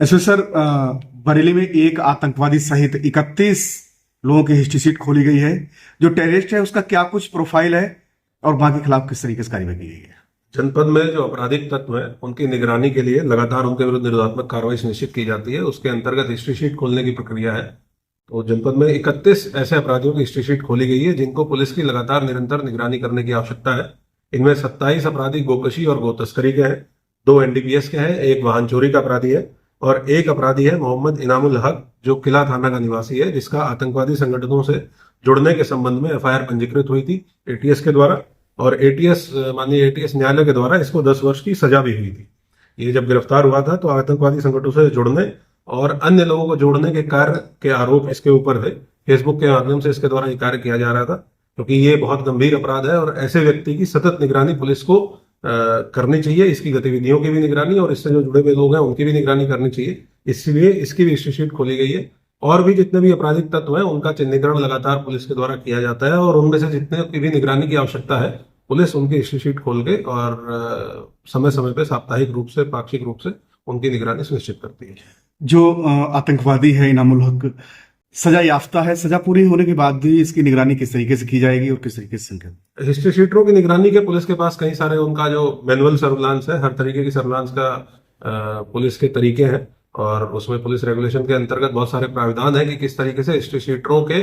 ऐसे सर बरेली में एक आतंकवादी सहित 31 लोगों की हिस्ट्री शीट खोली गई है। जो टेररिस्ट है उसका क्या कुछ प्रोफाइल है और वहां के खिलाफ किस तरीके से कार्रवाई की गई है? जनपद में जो आपराधिक तत्व हैं उनकी निगरानी के लिए लगातार उनके विरुद्ध निरोधात्मक कार्रवाई सुनिश्चित की जाती है। उसके अंतर्गत हिस्ट्री शीट खोलने की प्रक्रिया है। तो जनपद में 31 ऐसे अपराधियों की हिस्ट्री शीट खोली गई है जिनको पुलिस की लगातार निरंतर निगरानी करने की आवश्यकता है। इनमें 27 अपराधी गोकशी और गोतस्करी के हैं, 2 एनडीपीएस के हैं, एक वाहन चोरी का अपराधी है और एक अपराधी है मोहम्मद इनामुल हक जो किला थाना का निवासी है, जिसका आतंकवादी संगठनों से जुड़ने के संबंध में एफआईआर पंजीकृत हुई थी एटीएस के द्वारा। और एटीएस माननीय एटीएस न्यायालय के द्वारा इसको 10 वर्ष की सजा भी हुई थी। ये जब गिरफ्तार हुआ था तो आतंकवादी संगठनों से जुड़ने और अन्य लोगों को जोड़ने के कार्य के आरोप इसके ऊपर थे। फेसबुक के माध्यम से इसके द्वारा ये कार्य किया जा रहा था, क्योंकि ये बहुत गंभीर अपराध है और ऐसे व्यक्ति की सतत निगरानी पुलिस को करनी चाहिए। इसकी गतिविधियों की भी निगरानी और इससे जो जुड़े हुए लोग हैं उनकी भी निगरानी करनी चाहिए। इसलिए इसकी भी हिस्ट्री शीट खोली गई है। और भी जितने भी आपराधिक तत्व हैं उनका चिन्हीकरण लगातार पुलिस के द्वारा किया जाता है और उनमें से जितने की भी निगरानी की आवश्यकता है पुलिस उनकी हिस्ट्री शीट खोल के और समय समय पे साप्ताहिक रूप से, पाक्षिक रूप से उनकी निगरानी सुनिश्चित करती है। जो आतंकवादी है इनामुल हक सजा याफ्ता है, सजा पूरी होने के बाद भी इसकी निगरानी किस तरीके से की जाएगी और किस तरीके से? हिस्ट्री शीटरों की निगरानी के पुलिस के पास कई सारे उनका जो मैनुअल सर्विलांस है, हर तरीके की सर्विलांस का पुलिस के तरीके हैं और उसमें पुलिस रेगुलेशन के अंतर्गत बहुत सारे प्राविधान है कि किस तरीके से हिस्ट्री शीटरों के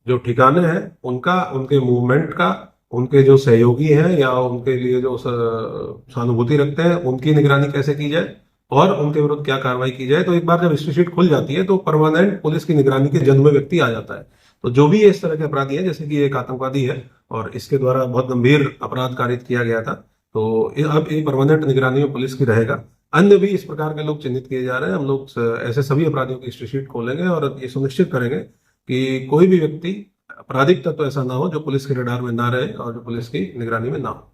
जो ठिकाने हैं उनका, उनके मूवमेंट का, उनके जो सहयोगी हैं या उनके लिए जो सहानुभूति रखते हैं उनकी निगरानी कैसे की जाए और उनके विरुद्ध क्या कार्रवाई की जाए। तो एक बार जब हिस्ट्री शीट खुल जाती है तो परमानेंट पुलिस की निगरानी के जद में व्यक्ति आ जाता है। तो जो भी इस तरह के अपराधी है, जैसे कि एक आतंकवादी है और इसके द्वारा बहुत गंभीर अपराध कारित किया गया था, तो अब एक परमानेंट निगरानी में पुलिस की रहेगा। अन्य भी इस प्रकार के लोग चिन्हित किए जा रहे हैं। हम लोग ऐसे सभी अपराधियों की हिस्ट्री शीट खोलेंगे और ये सुनिश्चित करेंगे कि कोई भी व्यक्ति आपराधिक तत्व ऐसा ना हो जो पुलिस के रडार में ना रहे और जो पुलिस की निगरानी में ना हो।